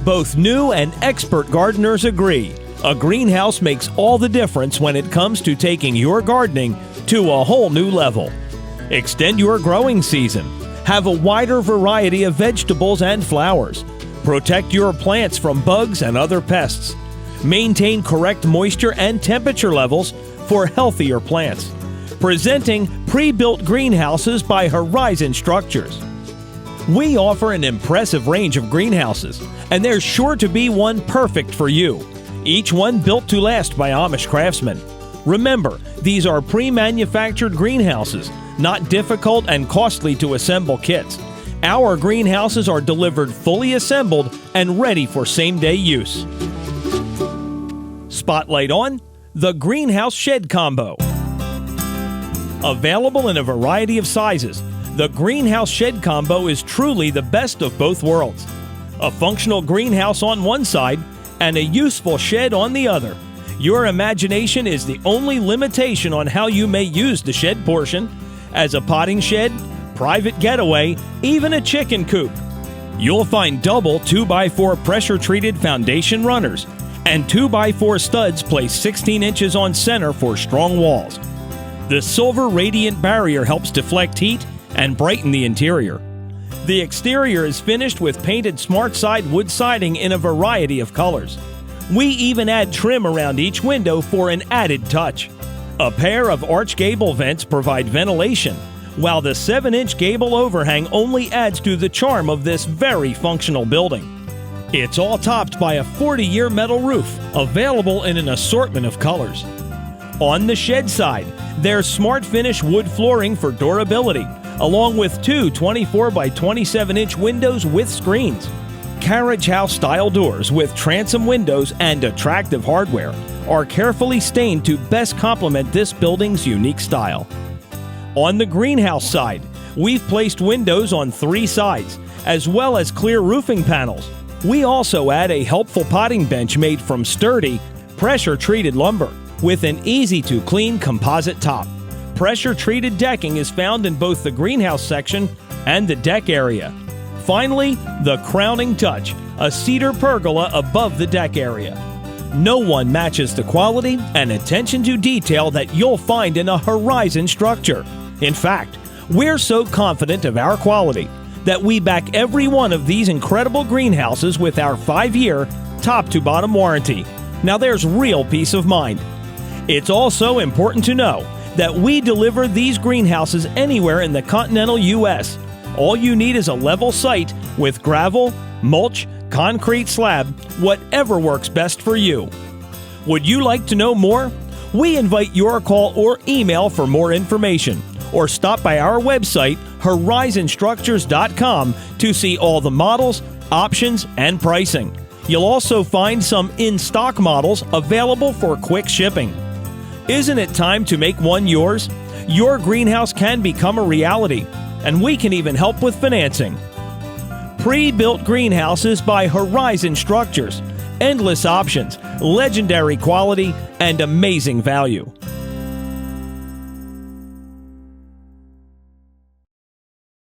Both new and expert gardeners agree. A greenhouse makes all the difference when it comes to taking your gardening to a whole new level. Extend your growing season. Have a wider variety of vegetables and flowers. Protect your plants from bugs and other pests. Maintain correct moisture and temperature levels for healthier plants. Presenting pre-built greenhouses by Horizon Structures. We offer an impressive range of greenhouses, and there's sure to be one perfect for you. Each one built to last by Amish craftsmen. Remember, these are pre-manufactured greenhouses, not difficult and costly to assemble kits. Our greenhouses are delivered fully assembled and ready for same-day use. Spotlight on the Greenhouse Shed Combo. Available in a variety of sizes, the Greenhouse Shed Combo is truly the best of both worlds. A functional greenhouse on one side and a useful shed on the other. Your imagination is the only limitation on how you may use the shed portion, as a potting shed, private getaway, even a chicken coop. You'll find double 2x4 pressure-treated foundation runners and 2x4 studs placed 16 inches on center for strong walls. The silver radiant barrier helps deflect heat and brighten the interior. The exterior is finished with painted SmartSide wood siding in a variety of colors. We even add trim around each window for an added touch. A pair of arch gable vents provide ventilation, while the 7-inch gable overhang only adds to the charm of this very functional building. It's all topped by a 40-year metal roof, available in an assortment of colors. On the shed side, there's smart finish wood flooring for durability, along with two 24 by 27-inch windows with screens. Carriage house style doors with transom windows and attractive hardware are carefully stained to best complement this building's unique style. On the greenhouse side, we've placed windows on 3 sides, as well as clear roofing panels. We also add a helpful potting bench made from sturdy, pressure-treated lumber with an easy-to-clean composite top. Pressure-treated decking is found in both the greenhouse section and the deck area. Finally, the crowning touch, a cedar pergola above the deck area. No one matches the quality and attention to detail that you'll find in a Horizon Structure. In fact, we're so confident of our quality that we back every one of these incredible greenhouses with our 5-year, top-to-bottom warranty. Now there's real peace of mind. It's also important to know that we deliver these greenhouses anywhere in the continental U.S. All you need is a level site with gravel, mulch, concrete slab, whatever works best for you. Would you like to know more? We invite your call or email for more information, or stop by our website, horizonstructures.com, to see all the models, options, and pricing. You'll also find some in-stock models available for quick shipping. Isn't it time to make one yours? Your greenhouse can become a reality, and we can even help with financing. Pre-built greenhouses by Horizon Structures. Endless options, legendary quality, and amazing value.